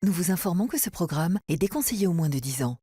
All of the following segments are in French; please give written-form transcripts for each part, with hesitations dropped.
Nous vous informons que ce programme est déconseillé aux moins de 10 ans.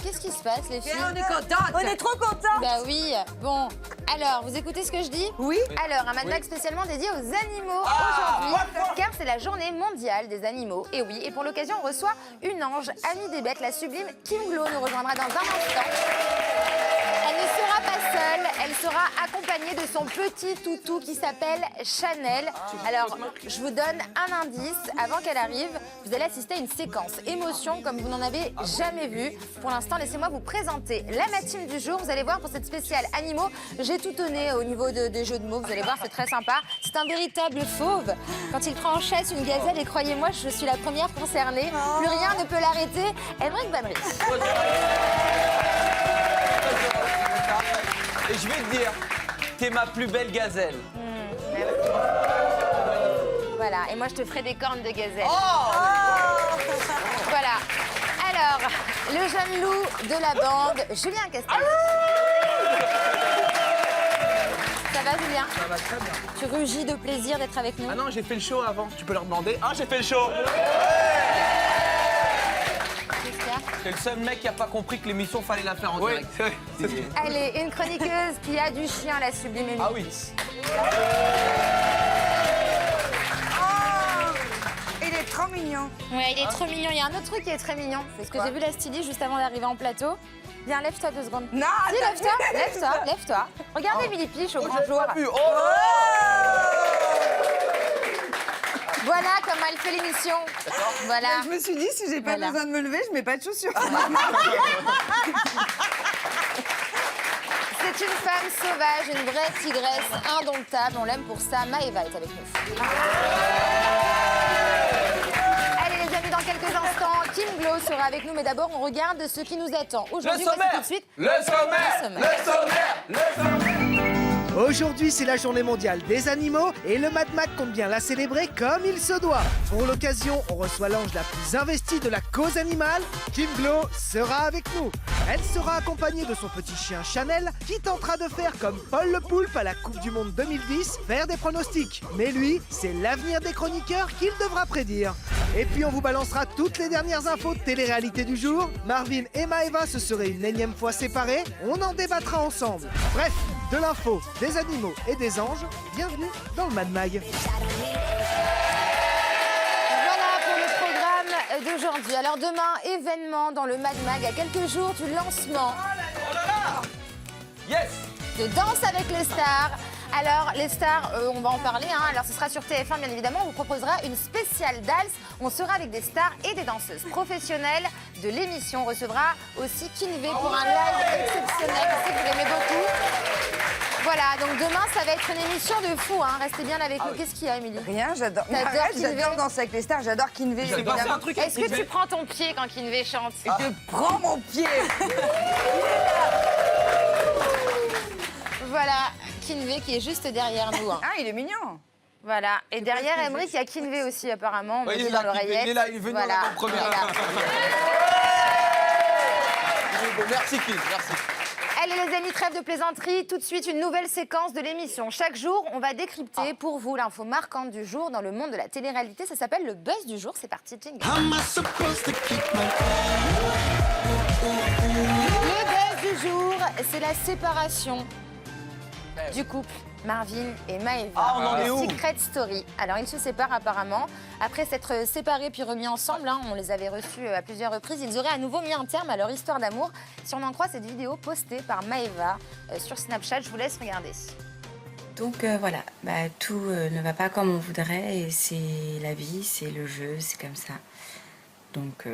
Qu'est-ce qui se passe, les filles? On est contentes. On est trop contents. Bah oui. Bon, alors, vous écoutez ce que je dis? Oui. Alors, un Mad Max spécialement dédié aux animaux aujourd'hui, car c'est la journée mondiale des animaux. Et oui, et pour l'occasion, on reçoit une ange, amie des bêtes, la sublime Kim Glow nous rejoindra dans un instant. Elle ne sera pas seule, elle sera accompagnée de son petit toutou qui s'appelle Chanel. Alors, je vous donne un indice. Avant qu'elle arrive, vous allez assister à une séquence émotion comme vous n'en avez jamais vu. Pour l'instant, laissez-moi vous présenter la team du jour. Vous allez voir, pour cette spéciale animaux, j'ai tout donné au niveau des jeux de mots. Vous allez voir, c'est très sympa. C'est un véritable fauve. Quand il prend en chasse une gazelle, et croyez-moi, je suis la première concernée. Plus rien ne peut l'arrêter. Emmerich Van Ries. Et je vais te dire, t'es ma plus belle gazelle. Merci. Voilà, et moi je te ferai des cornes de gazelle. Voilà. Alors, le jeune loup de la bande, Julien Castel. Ça va, Julien? Ça va très bien. Tu rugis de plaisir d'être avec nous? Ah non, j'ai fait le show avant. Tu peux leur demander. Ah, j'ai fait le show. Qu'est-ce qu'il y a? T'es le seul mec qui a pas compris que l'émission fallait la faire en direct. Allez, une chroniqueuse qui a du chien, la sublime Émilie. Ah oui. Il est trop mignon. Ouais, il est trop mignon. Il y a un autre truc qui est très mignon. C'est ce que j'ai vu la styliste juste avant d'arriver en plateau. Viens, lève-toi 2 secondes. Non, Si, lève-toi, lève-toi, lève-toi. Regardez Billy Piche au grand jour. Voilà comment elle fait l'émission. Voilà. Je me suis dit, si j'ai pas Voilà. besoin de me lever, je mets pas de chaussures. C'est une femme sauvage, une vraie tigresse indomptable. On l'aime pour ça. Maëva est avec nous. Allez les amis, dans quelques instants, Kim Glow sera avec nous. Mais d'abord, on regarde ce qui nous attend. Aujourd'hui, voici tout de suite Le sommaire. Aujourd'hui, c'est la journée mondiale des animaux et le Mad Max compte bien la célébrer comme il se doit. Pour l'occasion, on reçoit l'ange la plus investie de la cause animale. Kim Glow sera avec nous. Elle sera accompagnée de son petit chien Chanel qui tentera de faire comme Paul le Poulpe à la Coupe du Monde 2010, faire des pronostics. Mais lui, c'est l'avenir des chroniqueurs qu'il devra prédire. Et puis on vous balancera toutes les dernières infos de télé-réalité du jour. Marvin et Maëva se seraient une énième fois séparés. On en débattra ensemble. Bref, de l'info, des animaux et des anges. Bienvenue dans le Mad Mag. Voilà pour le programme d'aujourd'hui. Alors demain, événement dans le Mad Mag à quelques jours du lancement Yes. de Danse avec les stars. Alors les stars, on va en parler. Alors ce sera sur TF1 bien évidemment. On vous proposera une spéciale Dals. On sera avec des stars et des danseuses professionnelles de l'émission. On recevra aussi Kinvé pour un live exceptionnel. Je sais que vous l'aimez beaucoup. Voilà, donc demain, ça va être une émission de fou. Restez bien avec nous. Qu'est-ce qu'il y a, Émilie? Rien, j'adore. T'adores Arrête, Kinvé? j'adore Danser avec les stars, j'adore Kinvé. J'ai pensé à un truc. Est-ce que tu prends ton pied quand Kinvé chante? Je prends mon pied. Voilà, Kinvé qui est juste derrière nous. Ah, il est mignon. Voilà, et derrière Emmerich, il y a Kinvé aussi apparemment. On Ouais, me il dit est là, dans l'oreillette. il est là, il est venu Voilà, en première. il est là. Merci Kim, merci. Allez les amis, trêve de plaisanterie. Tout de suite, une nouvelle séquence de l'émission. Chaque jour, on va décrypter pour vous l'info marquante du jour dans le monde de la télé-réalité. Ça s'appelle le buzz du jour. C'est parti, jingle. Le buzz du jour, c'est la séparation du couple Marvin et Maëva. Ah, on en est où? Secret Story. Alors, ils se séparent apparemment. Après s'être séparés puis remis ensemble, on les avait reçus à plusieurs reprises, ils auraient à nouveau mis un terme à leur histoire d'amour. Si on en croit cette vidéo postée par Maëva sur Snapchat, je vous laisse regarder. Donc voilà, tout ne va pas comme on voudrait et c'est la vie, c'est le jeu, c'est comme ça. Donc,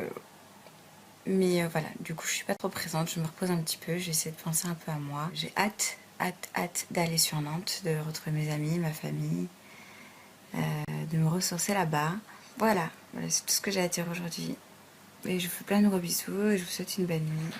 mais voilà, du coup je suis pas trop présente, je me repose un petit peu, j'essaie de penser un peu à moi. J'ai hâte d'aller sur Nantes, de retrouver mes amis, ma famille, de me ressourcer là-bas. Voilà, c'est tout ce que j'ai à dire aujourd'hui. Et je vous fais plein de gros bisous et je vous souhaite une bonne nuit.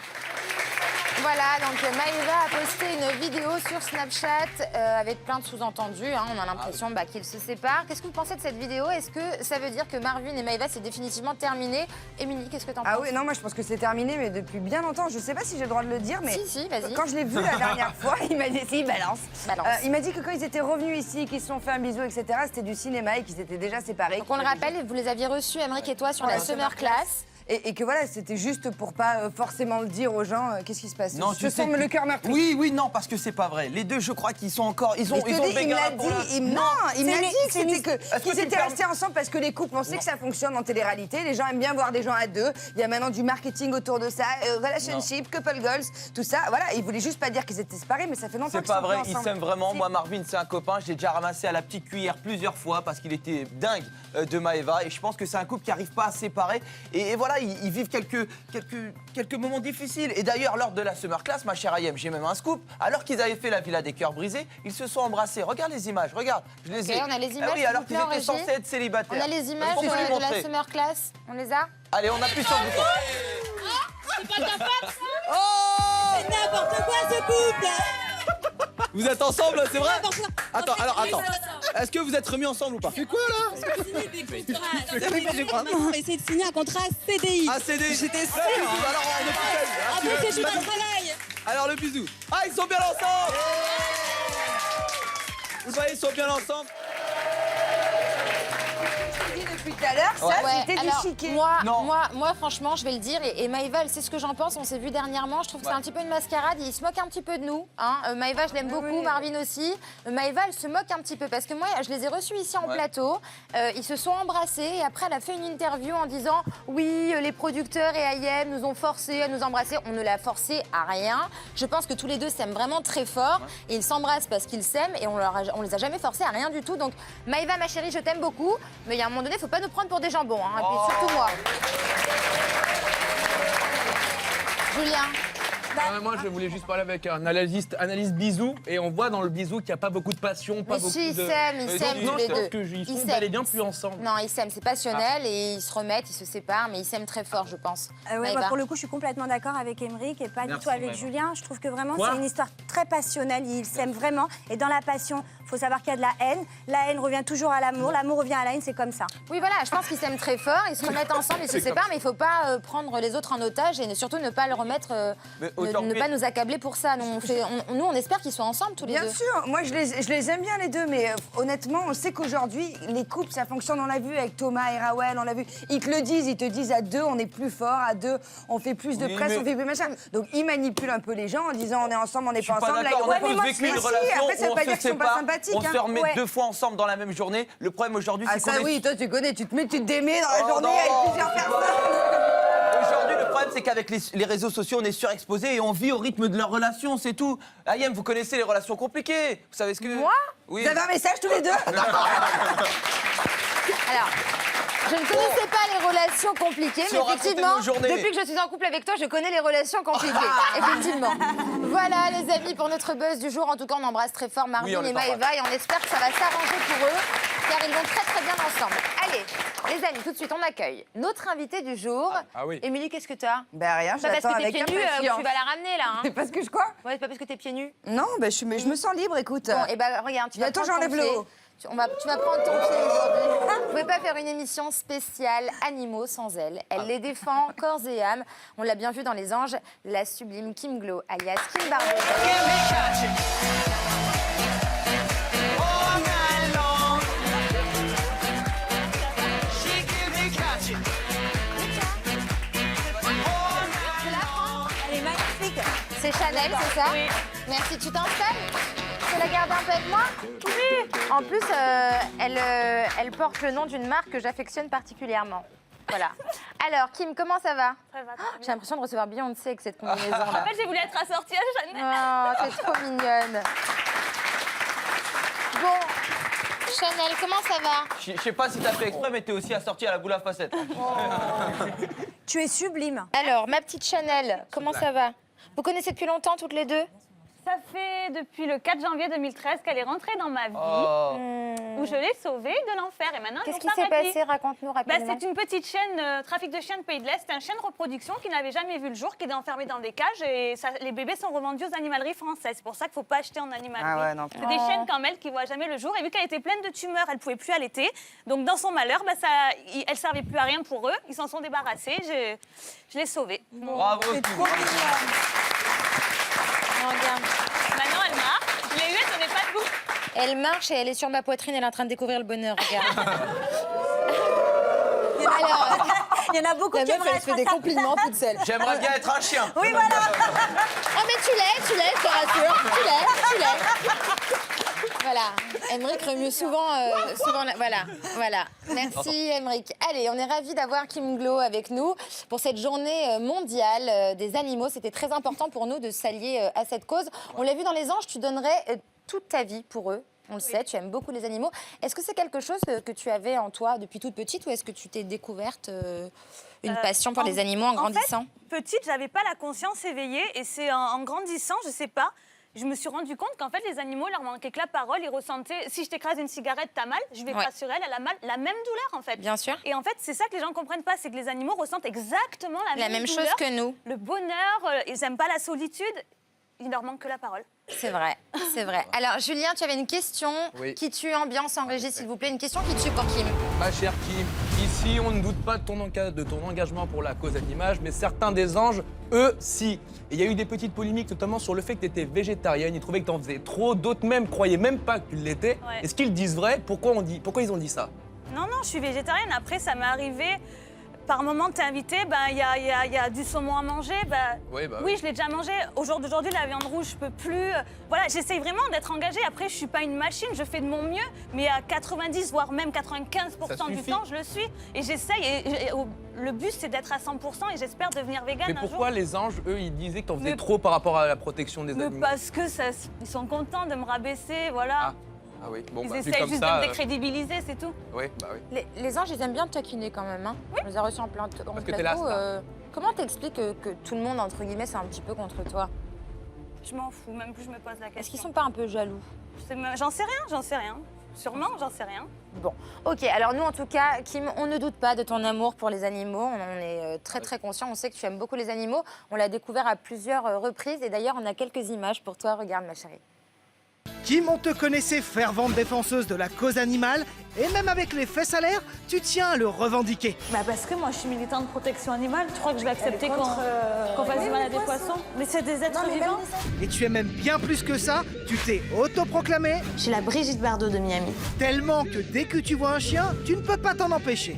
Voilà, donc Maëva a posté une vidéo sur Snapchat avec plein de sous-entendus. Hein. On a l'impression qu'ils se séparent. Qu'est-ce que vous pensez de cette vidéo? Est-ce que ça veut dire que Marvin et Maëva, c'est définitivement terminé? Émilie, qu'est-ce que t'en penses? Ah oui, non, moi je pense que c'est terminé, mais depuis bien longtemps. Je sais pas si j'ai le droit de le dire, mais Si, vas-y. quand je l'ai vu la dernière fois, il m'a dit, si, balance. Balance. Il m'a dit que quand ils étaient revenus ici, qu'ils se sont fait un bisou, etc., c'était du cinéma et qu'ils étaient déjà séparés. Donc on le rappelle, vous les aviez reçus, Emmerich et toi, sur la Summer Class. Et que voilà, c'était juste pour pas forcément le dire aux gens. Qu'est-ce qui se passe? Non, Je tu sais sens que- le cœur meurtri. Oui, non, parce que c'est pas vrai. Les deux, je crois qu'ils sont encore. Ils ont Je te dis, il me Bégara l'a pour la- dit, non, il m'a dit que c'était Est-ce que qu'ils tu étaient me restés ensemble parce que les couples, on sait que ça fonctionne en télé-réalité. Les gens aiment bien voir des gens à deux. Il y a maintenant du marketing autour de ça, relationship, couple goals, tout ça. Voilà, ils voulaient juste pas dire qu'ils étaient séparés, mais ça fait longtemps C'est qu'ils pas sont vrai, plus ils ensemble. s'aiment vraiment. Si. Moi, Marvin, c'est un copain. J'ai déjà ramassé à la petite cuillère plusieurs fois parce qu'il était dingue de Maëva. Et je pense que c'est un couple qui n'arrive pas à se séparer. Et voilà, ils vivent quelques moments difficiles. Et d'ailleurs, lors de la Summer Class, ma chère Ayem, j'ai même un scoop. Alors qu'ils avaient fait la Villa des Cœurs Brisés, ils se sont embrassés. Regarde les images, regarde. Je les Ok, ai. on a les images, Ah oui, s'il alors vous qu'ils plaît, étaient Régie. censés être célibataires. On a les images On peut lui de la montrer. Summer Class. On les a? Allez, on appuie sur le bouton. C'est n'importe quoi ce couple. Vous êtes ensemble, c'est vrai? N'importe quoi. Attends, Non, alors, c'est- attends. Est-ce que vous êtes remis ensemble ou pas? C'est quoi là? On va essayer de signer un contrat CDI. Ah, CDI. J'étais sûre. Alors, on est Après, c'est pas de travail. Alors le bisou. Ah, ils sont bien ensemble. Vous voyez, ils sont bien ensemble. Je te dis depuis tout à l'heure, ça, Ouais, c'était du alors, chiquet. Non. moi, franchement, je vais le dire, et Maëva, elle sait ce que j'en pense, on s'est vu dernièrement, je trouve que c'est un petit peu une mascarade, il se moque un petit peu de nous. Hein. Maëva, je l'aime beaucoup, oui. Marvin aussi. Maëva, elle se moque un petit peu, parce que moi, je les ai reçus ici en plateau, ils se sont embrassés, et après, elle a fait une interview en disant, oui, les producteurs et Ayem nous ont forcés à nous embrasser, on ne l'a forcé à rien. Je pense que tous les deux s'aiment vraiment très fort, et ils s'embrassent parce qu'ils s'aiment, et on les a jamais forcés à rien du tout. Donc, Maëva, ma chérie, je t'aime beaucoup, mais il y a un moment donné, il faut pas nous prendre pour des jambons, hein, et puis surtout moi. Julien. Moi, je voulais juste parler avec un analyste bisou, et on voit dans le bisou qu'il n'y a pas beaucoup de passion, pas Mais beaucoup si, ils de... s'aiment, ils s'aiment Non, tous je les pense deux. qu'ils Ils sont s'aiment. bel et bien plus ensemble. Non, ils s'aiment, c'est passionnel et ils se remettent, ils se séparent, mais ils s'aiment très fort, je pense. Ouais, Maëva. moi, pour le coup, je suis complètement d'accord avec Emmerich et pas du Merci, tout avec vraiment. Julien. Je trouve que vraiment, Quoi c'est une histoire très passionnelle. Ils s'aiment vraiment. Et dans la passion, il faut savoir qu'il y a de la haine. La haine revient toujours à l'amour. L'amour revient à la haine, c'est comme ça. Oui, voilà, je pense qu'ils s'aiment très fort, ils se remettent ensemble, ils se séparent, mais il ne faut pas prendre les autres en otage et surtout ne pas le remettre, Mais ne aujourd'hui- pas nous accabler pour ça. Nous, on espère qu'ils soient ensemble tous les Bien deux. sûr, moi je les aime bien les deux, mais honnêtement, on sait qu'aujourd'hui, les couples, ça fonctionne, on l'a vu avec Thomas et Raoul, on l'a vu, ils te le disent, ils te disent à deux, on est plus fort, à deux, on fait plus de Oui, presse, mais- on fait plus machin. Donc ils manipulent un peu les gens en disant on est ensemble, on n'est Je suis pas pas ensemble. d'accord, on a mais tous moi, vécu mais une si, relation après, ça où veut on pas se dire qu'ils sont pas sépare, sympathiques. on se hein. remet Ouais. 2 fois ensemble dans la même journée. Le problème aujourd'hui, Ah c'est qu'on ça est... oui, toi tu connais, tu te démets dans la Oh, journée non. avec plusieurs personnes. Aujourd'hui, le problème, c'est qu'avec les réseaux sociaux, on est surexposé et on vit au rythme de leur relation, c'est tout. Ayem, vous connaissez les relations compliquées. Vous savez ce que... Moi Oui. Vous avez un message tous les deux Alors, je ne connaissais pas les relations compliquées, Tu mais as raconté effectivement, nos journées. depuis que je suis en couple avec toi, je connais les relations compliquées. Effectivement. Voilà, les amis, pour notre buzz du jour. En tout cas, on embrasse très fort Marvin Oui, on et les embrasse. Maëva et on espère que ça va s'arranger pour eux, car ils vont très très bien ensemble. Allez, les amis, tout de suite, on accueille notre invité du jour. Ah oui. Émilie, qu'est-ce que tu as? Ben rien, C'est pas parce j'attends que t'es avec pieds nus impatience. tu vas la ramener là. Hein. C'est parce que je crois Ouais, c'est pas parce que t'es pieds nus. Non, ben je me sens libre, écoute. Bon, et ben regarde, tu vas Bientôt, prendre ton j'enlève le pied. haut. Tu vas prendre ton pied aujourd'hui. Vous pouvez pas faire une émission spéciale animaux sans elle. Elle les défend corps et âme. On l'a bien vu dans Les Anges, la sublime Kim Glow, alias Kim Barbet. Elle est magnifique. C'est Chanel, c'est ça? Oui. Merci, tu t'installes? Tu peux la garder un peu avec moi? Oui. En plus, elle porte le nom d'une marque que j'affectionne particulièrement. Voilà. Alors, Kim, comment ça va? J'ai l'impression de recevoir Beyoncé avec cette combinaison-là. En fait, j'ai voulu être assortie à Chanel. Oh, c'est trop mignonne. Bon, Chanel, comment ça va? Je sais pas si t'as fait exprès, mais t'es aussi assorti à la boule à facettes. Tu es sublime. Alors, ma petite Chanel, comment ça va? Vous connaissez depuis longtemps toutes les deux? Ça fait depuis le 4 janvier 2013 qu'elle est rentrée dans ma vie, où je l'ai sauvée de l'enfer. Et maintenant, Qu'est-ce qui s'est passé? Raconte-nous rapidement. C'est une petite chienne, trafic de chiens de Pays de l'Est. C'est un chien de reproduction qui n'avait jamais vu le jour, qui était enfermé dans des cages. Et les bébés sont revendus aux animaleries françaises. C'est pour ça qu'il ne faut pas acheter en animalerie. Ah ouais, non. C'est des chiennes comme elle qui ne voient jamais le jour. Et vu qu'elle était pleine de tumeurs, elle ne pouvait plus allaiter. Donc, dans son malheur, elle ne servait plus à rien pour eux. Ils s'en sont débarrassés. Je l'ai sauvée. Bravo. Regarde. Maintenant, elle marche. Je l'ai eue, elle donnait pas de goût. Elle marche et elle est sur ma poitrine, elle est en train de découvrir le bonheur, regarde. Il y en a beaucoup La qui meuf, aimeraient elle être fait à des sa compliments toute seule. J'aimerais bien être un chien. Oui, voilà. Ah mais tu l'es, je te rassure. Tu l'es. Voilà, Emmerich remue souvent, voilà. Merci Emmerich. Allez, on est ravis d'avoir Kim Glow avec nous pour cette journée mondiale des animaux. C'était très important pour nous de s'allier à cette cause. On l'a vu dans Les Anges, tu donnerais toute ta vie pour eux. On le sait, tu aimes beaucoup les animaux. Est-ce que c'est quelque chose que tu avais en toi depuis toute petite ou est-ce que tu t'es découverte une passion pour les animaux en grandissant? En fait, petite, j'avais pas la conscience éveillée et c'est en grandissant, je sais pas, je me suis rendu compte qu'en fait, les animaux, leur manquait que la parole. Ils ressentaient, si je t'écrase une cigarette, t'as mal, je vais pas sur elle, elle a mal, la même douleur en fait. Bien sûr. Et en fait, c'est ça que les gens comprennent pas, c'est que les animaux ressentent exactement la même chose douleur, que nous. Le bonheur, ils aiment pas la solitude, il leur manque que la parole. C'est vrai, c'est vrai. Alors, Julien, tu avais une question qui tue ambiance en régie, s'il vous plaît. Une question qui tue pour Kim. Ma chère Kim, ici, on ne doute pas de ton engagement pour la cause animale, mais certains des anges, eux, si. Et il y a eu des petites polémiques, notamment sur le fait que tu étais végétarienne. Ils trouvaient que tu en faisais trop. D'autres même croyaient même pas que tu l'étais. Ouais. Est-ce qu'ils disent vrai? Pourquoi ils ont dit ça? Non, je suis végétarienne. Après, ça m'est arrivé... Par moment, t'es invité, il y a du saumon à manger. Oui, je l'ai déjà mangé. Au jour d'aujourd'hui, la viande rouge, je peux plus. Voilà, j'essaye vraiment d'être engagée. Après, je suis pas une machine, je fais de mon mieux. Mais à 90, voire même 95% du temps, je le suis. Et j'essaye. Et le but, c'est d'être à 100% et j'espère devenir végane un jour. Mais pourquoi les anges, eux, ils disaient que t'en faisais trop par rapport à la protection des animaux? Parce que ils sont contents de me rabaisser, voilà. Ah oui, bon, ils vu essayent comme juste ça, de me décrédibiliser, c'est tout. Oui, bah oui. Les anges, ils aiment bien te taquiner quand même. Hein. Oui. On les a reçus en plateau. Parce que t'es la star. Comment t'expliques que tout le monde, entre guillemets, c'est un petit peu contre toi? Je m'en fous, même plus je me pose la question. Est-ce qu'ils sont pas un peu jaloux? J'en sais rien. Sûrement, j'en sais rien. Bon, ok. Alors nous, en tout cas, Kim, on ne doute pas de ton amour pour les animaux. On en est très, très conscient. On sait que tu aimes beaucoup les animaux. On l'a découvert à plusieurs reprises. Et d'ailleurs, on a quelques images pour toi. Regarde, ma chérie. Kim, on te connaissait fervente défenseuse de la cause animale, et même avec les fesses à l'air, tu tiens à le revendiquer. Parce que moi, je suis militante de protection animale. Tu crois que je vais accepter qu'on fasse du mal à des poissons? Mais c'est des êtres vivants. Et tu es même bien plus que ça, tu t'es autoproclamée. Je suis la Brigitte Bardot de Miami. Tellement que dès que tu vois un chien, tu ne peux pas t'en empêcher.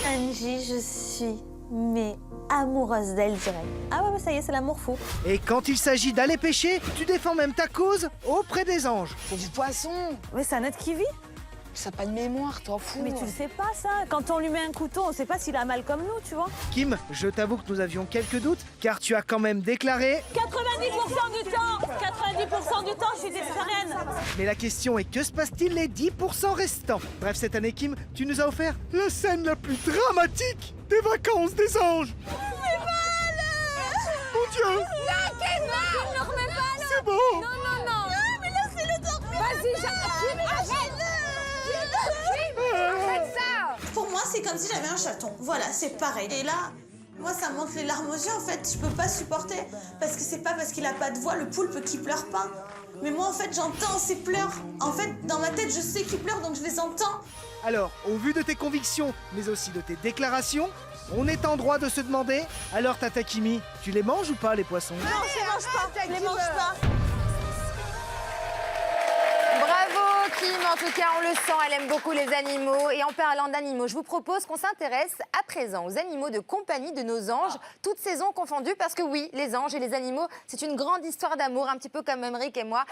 Angie, je suis amoureuse d'elle direct. Ah ouais, ça y est, c'est l'amour fou. Et quand il s'agit d'aller pêcher, tu défends même ta cause auprès des anges. C'est du poisson. Mais c'est un être qui vit. Ça n'a pas de mémoire, t'en fous. Mais tu le sais pas, ça. Quand on lui met un couteau, on sait pas s'il a mal comme nous, tu vois. Kim, je t'avoue que nous avions quelques doutes, car tu as quand même déclaré... 90% du temps, je suis végétarienne. Mais la question est, que se passe-t-il les 10% restants? Bref, cette année, Kim, tu nous as offert la scène la plus dramatique des vacances des anges. Mon Dieu! Ne remets pas, là. C'est bon! Non. Mais là, c'est le temps. Vas-y, arrête ça. Pour moi, c'est comme si j'avais un chaton. Voilà, c'est pareil. Et là, moi, ça me monte les larmes aux yeux, en fait. Je peux pas supporter. Parce que c'est pas parce qu'il a pas de voix, le poulpe, qui pleure pas. Mais moi, en fait, j'entends ses pleurs. En fait, dans ma tête, je sais qu'il pleure, donc je les entends. Alors, au vu de tes convictions, mais aussi de tes déclarations, on est en droit de se demander, alors Tata Kimi, tu les manges ou pas, les poissons? Non, je les mange pas. Bravo, Kim. En tout cas, on le sent, elle aime beaucoup les animaux. Et en parlant d'animaux, je vous propose qu'on s'intéresse à présent aux animaux de compagnie de nos anges, toutes saisons confondues, parce que oui, les anges et les animaux, c'est une grande histoire d'amour, un petit peu comme Emmerich et moi.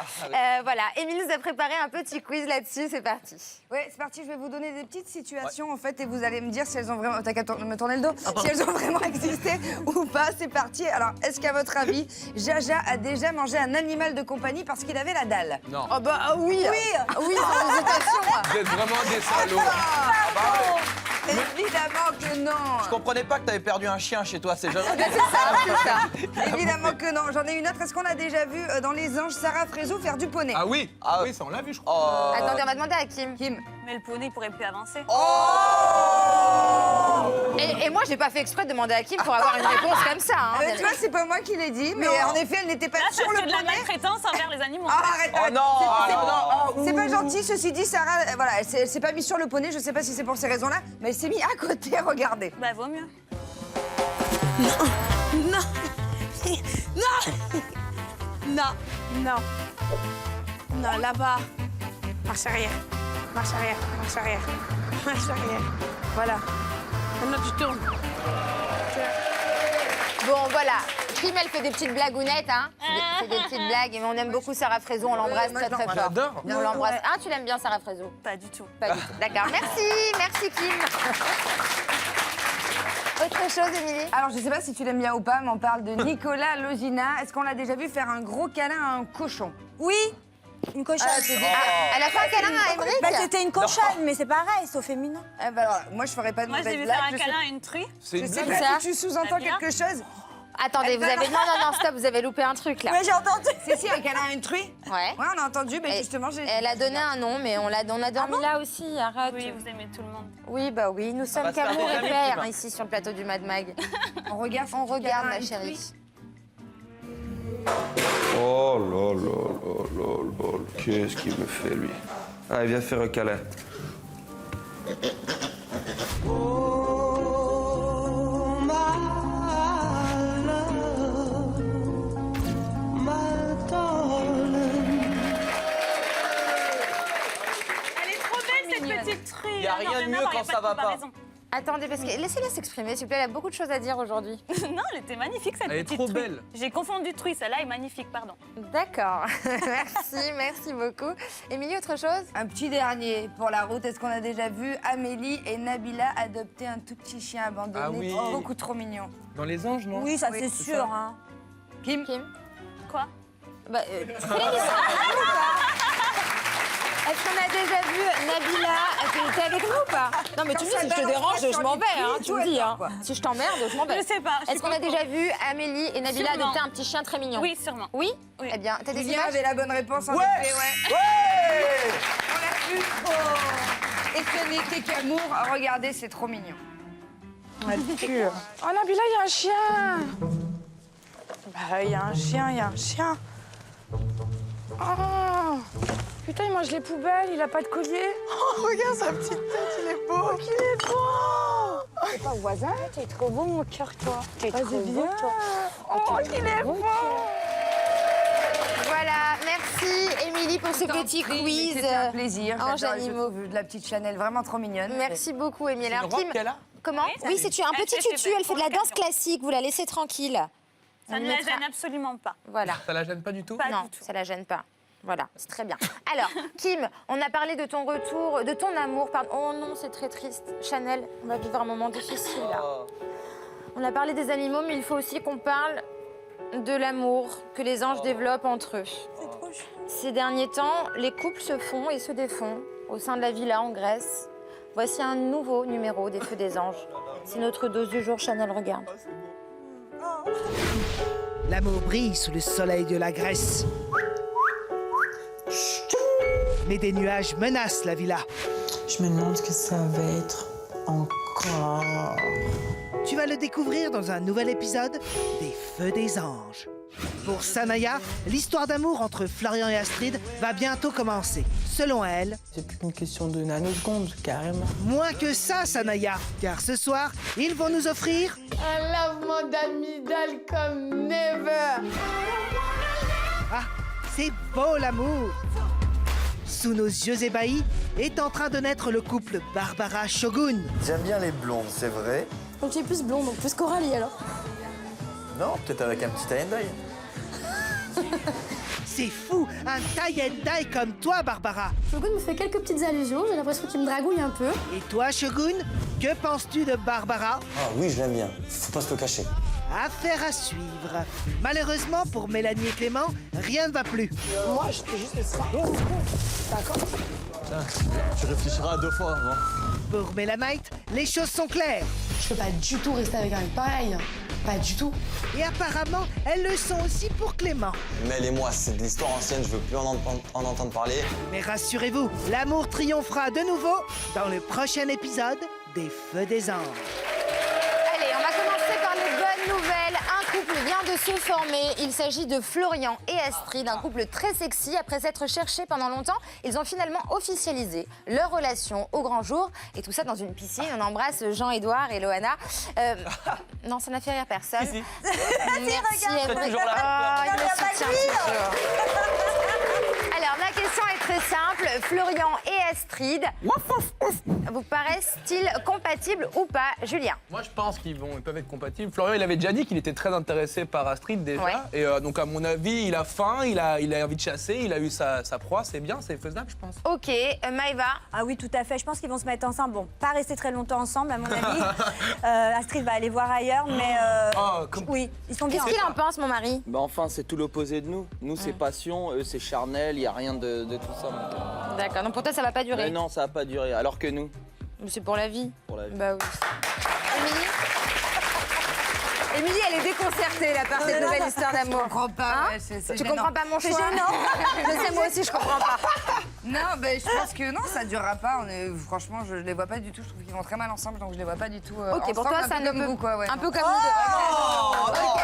Voilà, Émile nous a préparé un petit quiz là-dessus, c'est parti. Oui, c'est parti, je vais vous donner des petites situations en fait et vous allez me dire si elles ont vraiment... T'as qu'à me tourner le dos. Si elles ont vraiment existé ou pas, c'est parti. Alors, est-ce qu'à votre avis, Jaja a déjà mangé un animal de compagnie parce qu'il avait la dalle? Non. Oui, sans hésitation. Vous êtes vraiment des salauds. Évidemment que non. Je comprenais pas que t'avais perdu un chien chez toi, c'est jamais. C'est ça. Évidemment que non. J'en ai une autre. Est-ce qu'on a déjà vu dans Les Anges Sarah Frézou faire du poney? Ah oui, oui, ça on l'a vu, je crois. Attendez, on va demander à Kim. Mais le poney, il pourrait plus avancer. Et moi, j'ai pas fait exprès de demander à Kim pour avoir une réponse comme ça. Hein. Tu vois, c'est pas moi qui l'ai dit, mais en effet, elle n'était pas Là, ça sur le c'est de la poney. maltraitance envers les animaux. Ah, arrête, Oh arrête. non, C'est pas gentil, ceci dit, Sarah, voilà, elle s'est pas mise sur le poney, je sais pas si c'est pour ces raisons-là, mais elle s'est mise à côté, regardez. Bah, vaut mieux. Non. Non, là-bas. Marche arrière. Marche arrière. Marche arrière. Marche arrière. Voilà. Maintenant, tu tournes. Bon, voilà. Kim, elle fait des petites blagounettes, hein. C'est des petites blagues, mais on aime beaucoup Sarah Frézou, on l'embrasse très très fort. J'adore. On l'embrasse. Ah, tu l'aimes bien, Sarah Frézou? Pas du tout. Pas du tout. D'accord, merci Kim. Autre chose, Émilie? Alors, je sais pas si tu l'aimes bien ou pas, mais on parle de Nicolas Logina. Est-ce qu'on l'a déjà vu faire un gros câlin à un cochon? Oui, une cochonne. Elle a fait un câlin à Émeric? Bah, c'était une cochonne, mais c'est pareil, c'est au féminin. Eh ben alors, moi, je ferais pas de Moi, je mauvaise devais blague. faire un Je sais- câlin à une truie. C'est Je une sais blague. pas si tu sous-entends T'as bien quelque chose. Attendez, vous avez... Non, stop, vous avez loupé un truc, là. Oui, j'ai entendu. Si, un câlin à une truie. Ouais. Ouais, on a entendu, mais justement, j'ai... Elle a donné un nom, mais on a dormi là aussi, arrête. Oui, vous aimez tout le monde. Oui, bah oui, nous sommes va se faire qu'amour des et amis, père Kim. ici sur le plateau du Mad Mag. On regarde, On regarde, ma chérie. Oh là là là là là, qu'est-ce qu'il me fait lui? Allez, viens faire un câlin. Elle est trop belle, cette petite truie. Y a rien de mieux quand ça va pas. Attendez, parce que laissez-la s'exprimer, s'il vous plaît, elle a beaucoup de choses à dire aujourd'hui. Non, elle était magnifique, cette Elle est petite trop truie. belle. J'ai confondu truie, celle-là est magnifique, pardon. D'accord, merci beaucoup. Émilie, autre chose? Un petit dernier pour la route. Est-ce qu'on a déjà vu Amélie et Nabila adopter un tout petit chien abandonné? Ah oui. Beaucoup trop mignon. Dans les anges, non? Oui, ça Oui, c'est c'est sûr. ça. Hein. Kim? Quoi? Bah, tu fais l'émission Est-ce qu'on a déjà vu Nabila? T'es avec nous ou pas? Non, mais tu me dis, si je te dérange, je m'en vais, hein, tu me dis. Hein. Si je t'emmerde, je m'en vais. Je sais pas. Est-ce qu'on a déjà vu Amélie et Nabila Sûrement. adopter un petit chien très mignon? Oui, sûrement. Oui? Oui. Eh bien, t'as des Julien images? avait la bonne réponse en Ouais. effet, ouais. Ouais. On l'a vu. Oh. Et ce n'était qu'amour. Regardez, c'est trop mignon. Oh, Nabila, il y a un chien. Bah, il y a un chien, il y a un chien. Oh, putain, il mange les poubelles, il a pas de collier. Oh, regarde sa petite tête, il est beau. Il est beau. C'est pas voisin, t'es trop beau, mon cœur, toi. T'es trop Vas-y, beau, viens. toi. Oh, il est beau. Voilà, merci Émilie pour ce petit quiz. C'était un plaisir. Ange J'adore, animaux. je trouve de la petite Chanel, vraiment trop mignonne. Merci beaucoup, Émilie. C'est une Alors, robe Kim, qu'elle a? comment? Oui, Oui, c'est un elle petit fait ses tutu, elle fait de la belles danse occasions. classique, vous la laissez tranquille. Ça On ne la mettra- gêne absolument pas. Voilà. Ça la gêne pas du tout? Pas Non, du tout. ça la gêne pas. Voilà, c'est très bien. Alors, Kim, on a parlé de ton retour, de ton amour. Pardon. Oh non, c'est très triste. Chanel, on va vivre un moment difficile là. Oh. On a parlé des animaux, mais il faut aussi qu'on parle de l'amour que les anges développent entre eux. Ces derniers temps, les couples se font et se défont au sein de la villa en Grèce. Voici un nouveau numéro des Feux des Anges. C'est notre dose du jour, Chanel, regarde. L'amour brille sous le soleil de la Grèce. Mais des nuages menacent la villa. Je me demande ce que ça va être encore. Tu vas le découvrir dans un nouvel épisode des Feux des Anges. Pour Sanaya, l'histoire d'amour entre Florian et Astrid va bientôt commencer. Selon elle, C'est plus qu'une question de nanosecondes, carrément. moins que ça, Sanaya, car ce soir, ils vont nous offrir Un lavement d'amygdale comme never. Ah, c'est beau l'amour! Sous nos yeux ébahis est en train de naître le couple Barbara Shogun. J'aime bien les blondes, c'est vrai. Donc tu es plus blonde, donc plus Coralie alors. Non, peut-être avec un petit tie and dye. C'est fou, un tie and dye comme toi, Barbara. Shogun me fait quelques petites allusions, j'ai l'impression qu'il me dragouille un peu. Et toi, Shogun, que penses-tu de Barbara? Ah oui, je l'aime bien. Faut pas se le cacher. Affaire à suivre. Malheureusement pour Mélanie et Clément, rien ne va plus. Moi, je fais juste ça. D'accord. Tu réfléchiras à 2 fois avant. Pour Mélanite, les choses sont claires. Je peux pas du tout rester avec un mec pareil. Pas du tout. Et apparemment, elles le sont aussi pour Clément. Mel et moi, c'est de l'histoire ancienne, je veux plus en entendre parler. Mais rassurez-vous, l'amour triomphera de nouveau dans le prochain épisode des Feux des Anges. Allez, on va commencer par les bonnes nouvelles. Un couple vient de se former. Il s'agit de Florian et Astrid, un couple très sexy. Après s'être cherchés pendant longtemps, ils ont finalement officialisé leur relation au grand jour. Et tout ça dans une piscine. On embrasse Jean-Édouard et Loana. Non, ça n'a fait rire personne. Si. Merci, Eve. toujours là. Oh, il me soutient toujours. Alors, la question est très simple. Florian et Astrid, vous paraissent-ils compatibles ou pas, Julien? Moi, je pense qu'ils peuvent être compatibles. Florian, il avait déjà dit qu'il était très intéressé par Astrid déjà. Ouais. Et donc, à mon avis, il a faim, il a envie de chasser, il a eu sa proie. C'est bien, c'est faisable, je pense. Ok, Maëva? Ah oui, tout à fait. Je pense qu'ils vont se mettre ensemble. Bon, pas rester très longtemps ensemble, à mon avis. Astrid va aller voir ailleurs, mais oui, ils sont bien. Qu'est-ce qu'il en pense, mon mari? Bah enfin, c'est tout l'opposé de nous. Nous, c'est passion, eux, c'est charnel, il n'y a rien de tout ça. D'accord, donc pour toi, ça va pas durer? Mais non, ça va pas durer. Alors que nous, C'est pour la vie. pour la vie. Bah oui. Émilie? Émilie, elle est déconcertée là par cette nouvelle histoire d'amour. Je comprends pas. Tu comprends pas mon choix? C'est gênant. Je sais, moi aussi, je comprends pas. Non, ben, je pense que non, ça durera pas. Franchement, je les vois pas du tout. Je trouve qu'ils vont très mal ensemble, donc je les vois pas du tout. Ok, pour toi, ça ne comme vous, quoi. Ouais, un peu non. comme nous deux. Ok.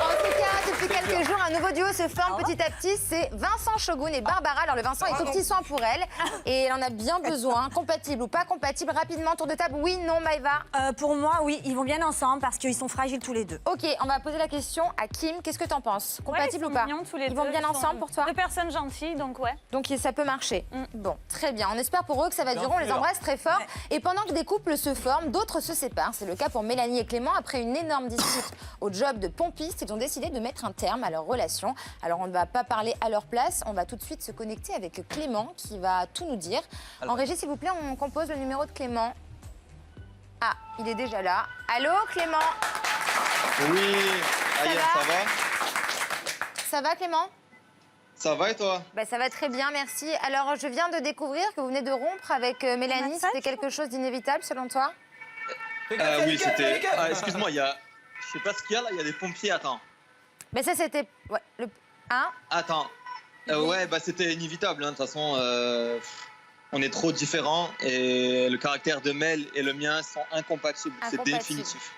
En tout cas, depuis quelques jours, un nouveau duo se forme petit à petit. C'est Vincent Shogun et Barbara. Alors, le Vincent est au petit soin pour elle et elle en a bien besoin. Compatible ou pas compatible? Rapidement, tour de table. Oui, non, Maëva? Pour moi, oui, ils vont bien ensemble parce qu'ils sont fragiles tous les deux. Ok, on va poser la question à Kim. Qu'est-ce que t'en penses? Compatible ou pas? Ils vont bien ensemble pour toi? Deux personnes gentilles, donc ouais. Donc ça peut marcher. Bon, très bien. On espère pour eux que ça va durer. On les embrasse très fort. Et pendant que des couples se forment, d'autres se séparent. C'est le cas pour Mélanie et Clément. Après une énorme dispute au job de pompiste, ils ont décidé de mettre un terme à leur relation. Alors on ne va pas parler à leur place. On va tout de suite se connecter avec Clément qui va tout nous dire. En régie, s'il vous plaît, on compose le numéro de Clément. Ah, il est déjà là. Allô, Clément? Oui, Ayane, ça va? Ça va, Clément? Ça va et toi? Bah, ça va très bien, merci. Alors, je viens de découvrir que vous venez de rompre avec Mélanie. C'était quelque chose d'inévitable, selon toi? Oui, c'était... Ah, excuse-moi, il y a... Je sais pas ce qu'il y a là, il y a des pompiers, attends. Mais ça, c'était... Ouais, le... Hein? Attends. Ouais, bah c'était inévitable, hein. De toute façon, on est trop différents et le caractère de Mel et le mien sont incompatibles. C'est définitif.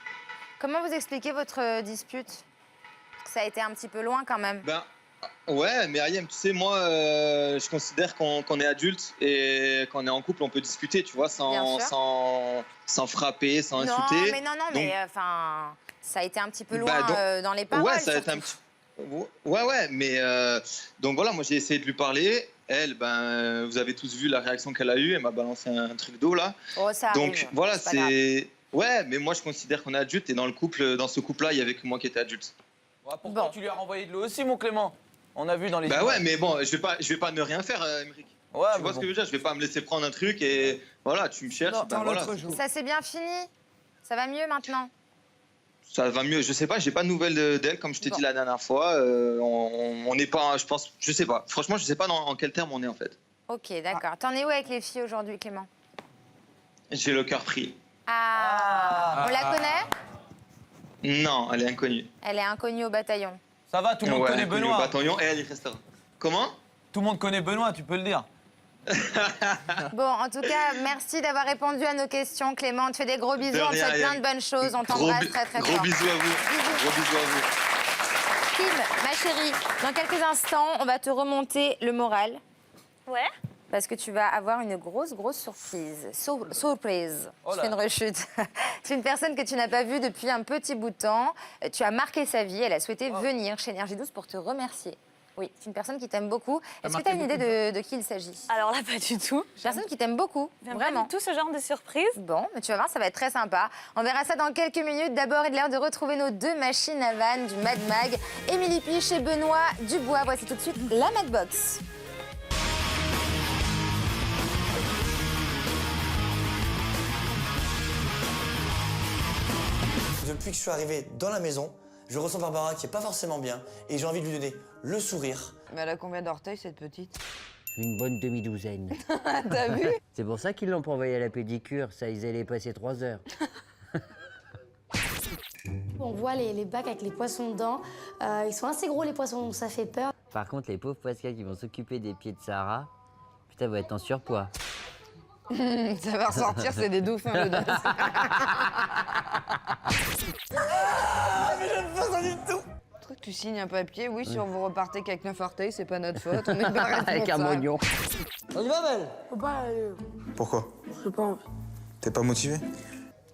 Comment vous expliquez votre dispute? Ça a été un petit peu loin quand même. Ben, ouais, mais Ayem, tu sais, moi, je considère qu'on est adulte et qu'on est en couple, on peut discuter, tu vois, sans frapper, sans insulter. Non, mais enfin, ça a été un petit peu loin dans les paroles. Ouais, ça a été un petit... Ouais, mais donc voilà, moi j'ai essayé de lui parler. Elle, ben, vous avez tous vu la réaction qu'elle a eue. Elle m'a balancé un truc d'eau là. Oh, ça arrive. Donc voilà, c'est... Ouais, mais moi je considère qu'on est adulte et dans ce couple-là, il y avait que moi qui étais adulte. Ouais, pourquoi tu lui as renvoyé de l'eau aussi, mon Clément? On a vu dans les... Bah ouais, mais bon, je vais pas ne rien faire, Émeric. Ouais, tu vois ce que je veux dire? Je vais pas me laisser prendre un truc et voilà, tu me cherches, ben voilà. Ça c'est bien fini? Ça va mieux maintenant? Ça va mieux, je sais pas, j'ai pas de nouvelles d'elle, comme je t'ai dit la dernière fois. On n'est pas, je pense, je sais pas. Franchement, je sais pas en quel terme on est en fait. Ok, d'accord. T'en es où avec les filles aujourd'hui, Clément? J'ai le cœur pris. On la connaît? Non, elle est inconnue. Elle est inconnue au bataillon. Ça va, tout le monde connaît Benoît. Au bataillon et elle y restera. Comment? Tout le monde connaît Benoît, tu peux le dire. Bon, en tout cas, merci d'avoir répondu à nos questions, Clément. On te fait des gros bisous, on te souhaite plein de bonnes choses. On t'embrasse très très fort. Gros bisous à vous. Gros bisous à vous. Kim, ma chérie, dans quelques instants, on va te remonter le moral. Ouais. Parce que tu vas avoir une grosse surprise. Surprise. Oh Je là. fais une rechute. C'est une personne que tu n'as pas vue depuis un petit bout de temps. Tu as marqué sa vie. Elle a souhaité venir chez Énergie 12 pour te remercier. Oui, c'est une personne qui t'aime beaucoup. Est-ce que tu as une idée de qui il s'agit? Alors là, pas du tout. Une personne qui t'aime beaucoup, Vraiment. Tout ce genre de surprise. Bon, mais tu vas voir, ça va être très sympa. On verra ça dans quelques minutes. D'abord, il est l'heure de retrouver nos deux machines à vannes du Mad Mag. Émilie Piche et Benoît Dubois. Voici tout de suite la Madbox. Depuis que je suis arrivé dans la maison, je ressens Barbara qui est pas forcément bien et j'ai envie de lui donner le sourire. Mais elle a combien d'orteils cette petite? Une bonne demi-douzaine. T'as vu? C'est pour ça qu'ils l'ont pas envoyé à la pédicure, ça, ils allaient passer 3 heures. On voit les bacs avec les poissons dedans. Ils sont assez gros, les poissons, donc ça fait peur. Par contre, les pauvres Pascal qui vont s'occuper des pieds de Sarah, putain, vont être en surpoids. Ça va ressortir, c'est des dauphins le dos. Mais je ne fais ça du tout. Tu signes un papier, oui, si vous repartez qu'avec 9 orteils, c'est pas notre faute, on est pas responsable. Avec un mognon. On y va, Belle? Faut pas. Pourquoi? Je sais pas. T'es pas motivé?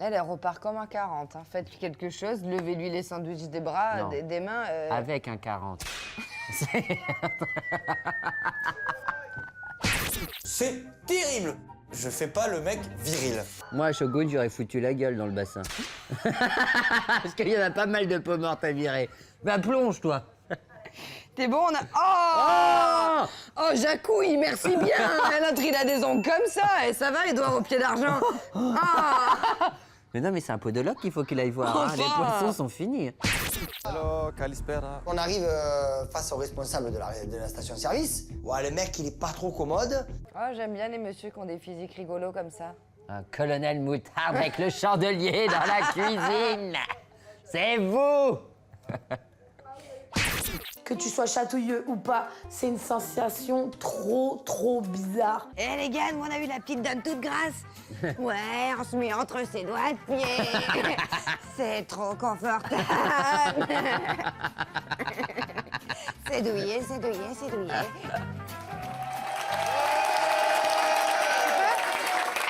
Elle repart comme un 40. Hein. Faites-lui quelque chose, levez-lui les sandwichs des bras, Non. des mains. Avec un 40. C'est terrible! Je fais pas le mec viril. Moi, à Shogun, j'aurais foutu la gueule dans le bassin. Parce qu'il y en a pas mal de peaux mortes à virer. Bah, plonge, toi. T'es bon, on a... Oh, Jacouille, merci bien. L'autre, il a des ongles comme ça, et ça va, les doigts au pied d'argent. Mais non, mais c'est un podologue qu'il faut qu'il aille voir. Hein. Les poissons sont finis. Allô, Kalispera. On arrive face au responsable de la station-service. Ouais, le mec, il est pas trop commode. Oh, j'aime bien les messieurs qui ont des physiques rigolos comme ça. Un colonel moutarde avec le chandelier dans la cuisine. C'est vous. Que tu sois chatouilleux ou pas, c'est une sensation trop bizarre. Eh les gars, nous on a eu la petite dame toute grasse. Ouais, on se met entre ses doigts de pied. C'est trop confortable. C'est douillet, c'est douillet, c'est douillet.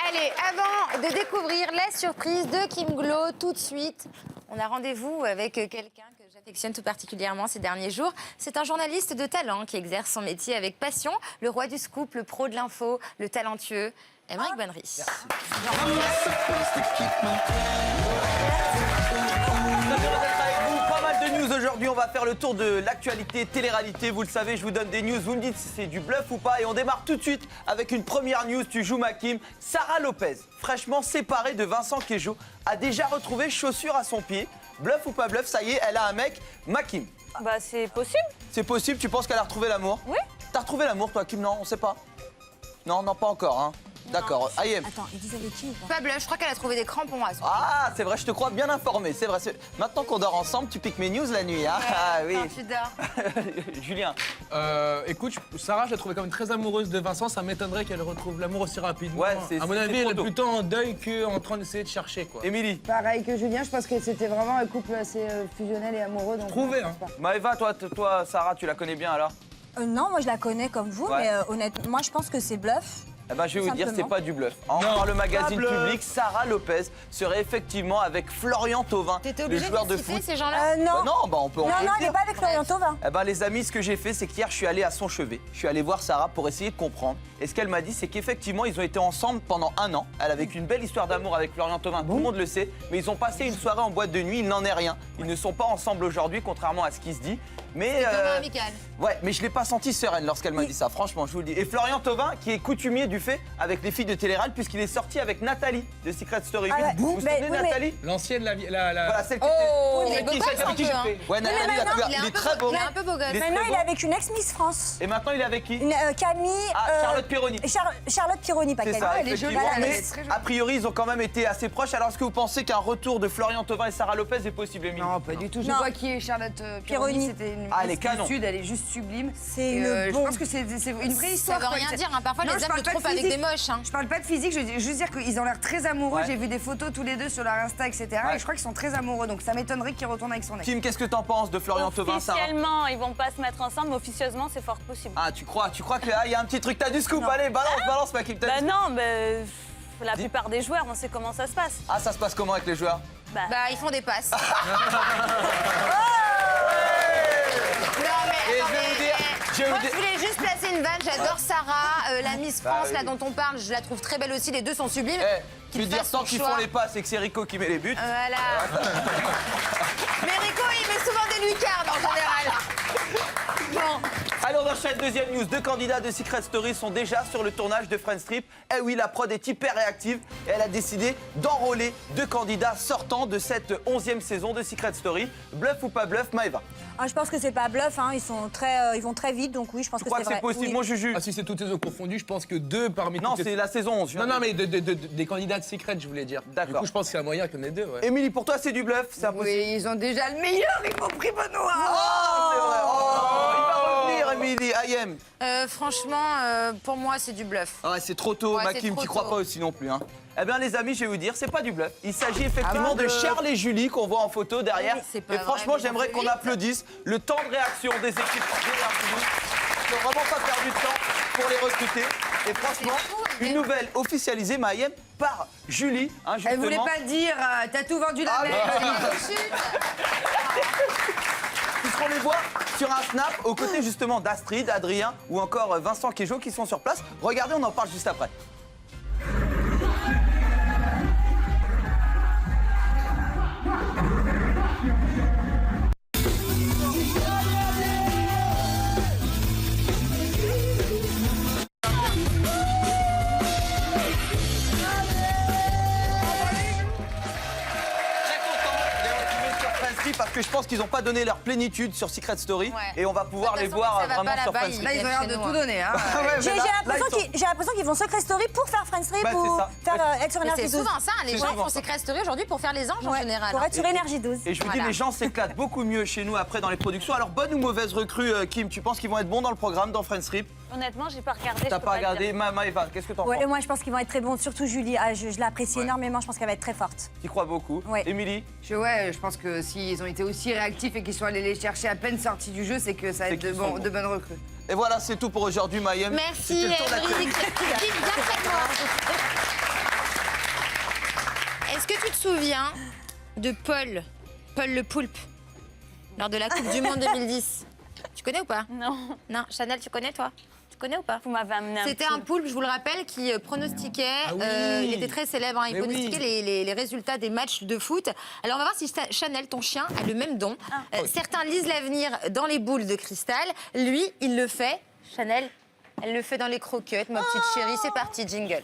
Allez, avant de découvrir la surprise de Kim Glow, tout de suite, on a rendez-vous avec quelqu'un que j'affectionne tout particulièrement ces derniers jours. C'est un journaliste de talent qui exerce son métier avec passion, le roi du scoop, le pro de l'info, le talentueux, Aymeric Bonnery. Pas mal de news aujourd'hui, on va faire le tour de l'actualité télé-réalité. Vous le savez, je vous donne des news, vous me dites si c'est du bluff ou pas. Et on démarre tout de suite avec une première news, tu joues ma Kim. Sarah Lopez, fraîchement séparée de Vincent Queijo, a déjà retrouvé chaussure à son pied. Bluff ou pas bluff, ça y est, elle a un mec, ma Kim. Bah c'est possible. C'est possible, tu penses qu'elle a retrouvé l'amour? Oui. T'as retrouvé l'amour toi Kim? Non, on sait pas. Non, pas encore, hein. D'accord, Ayem. Attends, ils disent avec qui ou pas? Pas bluff, je crois qu'elle a trouvé des crampons à son pied. Ah, c'est vrai, je te crois bien informé, c'est vrai. Maintenant qu'on dort ensemble, tu piques mes news la nuit, hein? Ah oui. Quand tu dors. Julien. Écoute, Sarah, je la trouvais quand même très amoureuse de Vincent. Ça m'étonnerait qu'elle retrouve l'amour aussi rapidement. Ouais, c'est à mon avis, trop elle est tôt. plutôt en deuil qu'en train d'essayer de chercher, quoi. Émilie. Pareil que Julien, je pense que c'était vraiment un couple assez fusionnel et amoureux. Donc Trouvé, hein. Maëva, toi, Sarah, tu la connais bien alors? Non, moi je la connais comme vous, Ouais. mais honnêtement, moi je pense que c'est bluff. Eh ben, je vais vous dire, c'est Simplement. pas du bluff. Par le magazine public, Sarah Lopez serait effectivement avec Florian Thauvin, le obligé joueur de de citer foot. ces gens-là Non. Bah non, bah on peut. Non, on peut non, le elle dire. n'est pas avec Florian Thauvin. Eh ben les amis, ce que j'ai fait, c'est qu'hier, je suis allé à son chevet. Je suis allé voir Sarah pour essayer de comprendre. Et ce qu'elle m'a dit, c'est qu'effectivement, ils ont été ensemble pendant 1 an. Elle a vécu une belle histoire d'amour avec Florian Thauvin, tout le monde le sait. Mais ils ont passé une soirée en boîte de nuit, il n'en est rien. Ils ne sont pas ensemble aujourd'hui, contrairement à ce qui se dit. Mais amical. ouais, mais je l'ai pas sentie sereine lorsqu'elle m'a dit ça, franchement, je vous le dis. Et Florian Thauvin, qui est coutumier du fait avec les filles de Télérale, puisqu'il est sorti avec Nathalie de Secret Story 8. Ah ouais, Vous vous souvenez de oui, mais- Nathalie? L'ancienne, Voilà, celle qui Oh, il est était. beau gosse un peu, hein. Ouais, Nathalie, mais maintenant, il est très beau. Il est un peu beau gosse. Il est Maintenant, très il beau. est avec une ex-Miss France. Et maintenant, il est avec qui? Camille. Charlotte Pironi. Charlotte Pironi, pas C'est Camille. ça, elle est jolie, effectivement. elle est Mais très jolie. a priori, ils ont quand même été assez proches. Alors, est-ce que vous pensez qu'un retour de Florian Thauvin et Sarah Lopez est possible, Émilie? Non, pas du tout. Je Non. vois qui est Charlotte Pironi. Pironi. C'était une Ah, elle est Miss du canon. Sud, elle est juste sublime. C'est Et, une je bombe. pense que c'est une vraie Ça histoire. veut quoi. rien dire, hein. Parfois Non, les je hommes parle le pas de trompent avec physique. des moches. Hein. Je parle pas de physique, je veux juste dire qu'ils ont l'air très amoureux. Ouais. J'ai vu des photos tous les deux sur leur Insta, etc. Ouais. Et je crois qu'ils sont très amoureux, donc ça m'étonnerait qu'ils retournent avec son ex. Kim, qu'est-ce que t'en penses de Florian Thauvin, Sarah? Officiellement, ils vont pas se mettre ensemble, mais officieusement, c'est fort possible. Ah, tu crois qu'il y a un petit truc, t'as du scoop, allez, balance, ma Kim, t'as Bah du- non, mais la plupart des joueurs, on sait comment ça se passe. Ah, ça se passe comment avec les joueurs? Bah, ils font des passes. Non, mais Et je vais attendez, vous dire, moi, je voulais juste placer une vanne. J'adore Sarah, la Miss Bah France, oui. là, dont on parle. Je la trouve très belle aussi. Les deux sont sublimes. Tu veux dire, tant qu'ils font les passes et que c'est Rico qui met les buts. Voilà. Mais Rico, il met souvent des lucarnes en général. Bon. Allez, on enchaîne, deuxième news. 2 candidats de Secret Story sont déjà sur le tournage de Friendstrip. Eh oui, la prod est hyper réactive et elle a décidé d'enrôler 2 candidats sortants de cette 11e saison de Secret Story. Bluff ou pas bluff, Maëva? Je pense que c'est pas bluff, hein. Ils vont très vite, donc oui, je pense que c'est vrai. Tu crois que c'est possible, mon Juju? Ah, si c'est toutes les autres confondues, je pense que 2 parmi Non, c'est la saison 11. Non, mais des candidats de Secret, je voulais dire. D'accord. Du coup, je pense qu'il y a moyen qu'il y en ait 2, ouais. Émilie, pour toi, c'est du bluff, c'est impossible. Oui, ils ont déjà le meilleur, ils m'ont pris Benoît. Oh, c'est vrai. Oh, il va revenir, Émilie. Ayem. Franchement, pour moi, c'est du bluff. Ah ouais, c'est trop tôt, Ouais, Makim, c'est trop tu crois tôt. pas aussi non plus, hein. Eh bien, les amis, je vais vous dire, c'est pas du bluff. Il s'agit effectivement de Charles et Julie qu'on voit en photo derrière. Oui, c'est pas et vrai, franchement, mais j'aimerais ils ont qu'on fait vite. applaudisse le temps de réaction des équipes d'énergie. Ils n'ont vraiment pas perdu de temps pour les recruter. Et franchement, une nouvelle officialisée, Maïem, par Julie. Hein, Elle voulait justement. pas le dire, t'as tout vendu la merde. Ils seront les voir sur un snap aux côtés justement d'Astrid, Adrien ou encore Vincent Quejo qui sont sur place. Regardez, on en parle juste après. Parce que je pense qu'ils n'ont pas donné leur plénitude sur Secret Story et on va pouvoir les voir vraiment sur Friendstrip. Là, ils ont l'air de tout donner. Hein. J'ai l'impression qu'ils vont Secret Story pour faire Friendstrip Bah, ou c'est ça. faire être sur Mais Énergie c'est 12. souvent ça, les gens font Secret Story aujourd'hui pour faire les anges en général. Pour être sur Énergie 12. Et je vous dis, Voilà. les gens s'éclatent beaucoup mieux chez nous après dans les productions. Alors, bonne ou mauvaise recrue, Kim? Tu penses qu'ils vont être bons dans le programme, dans Friendstrip? Honnêtement, j'ai pas regardé. T'as pas regardé? Maëva, qu'est-ce que t'en Ouais, penses? et moi, je pense qu'ils vont être très bons, surtout Julie. Je l'apprécie énormément, je pense qu'elle va être très forte. Tu crois beaucoup? Ouais. Émilie? Je pense que s'ils ont été aussi réactifs et qu'ils sont allés les chercher à peine sortis du jeu, c'est que ça va être de bonnes recrues. Et voilà, c'est tout pour aujourd'hui, Maïem. Merci, C'était le tour de la Émeric. chronique. Kim, viens près de moi. Est-ce que tu te souviens de Paul le poulpe, lors de la Coupe du Monde 2010? Tu connais ou pas? Non. Non, Chanel, tu connais toi? Tu connais ou pas? Vous m'avez amené C'était un poulpe, je vous le rappelle, qui pronostiquait, il était très célèbre, hein, il Mais pronostiquait les résultats des matchs de foot. Alors on va voir si Chanel, ton chien, a le même don. Certains lisent l'avenir dans les boules de cristal, lui, il le fait. Chanel, elle le fait dans les croquettes, ma petite chérie. C'est parti, jingle.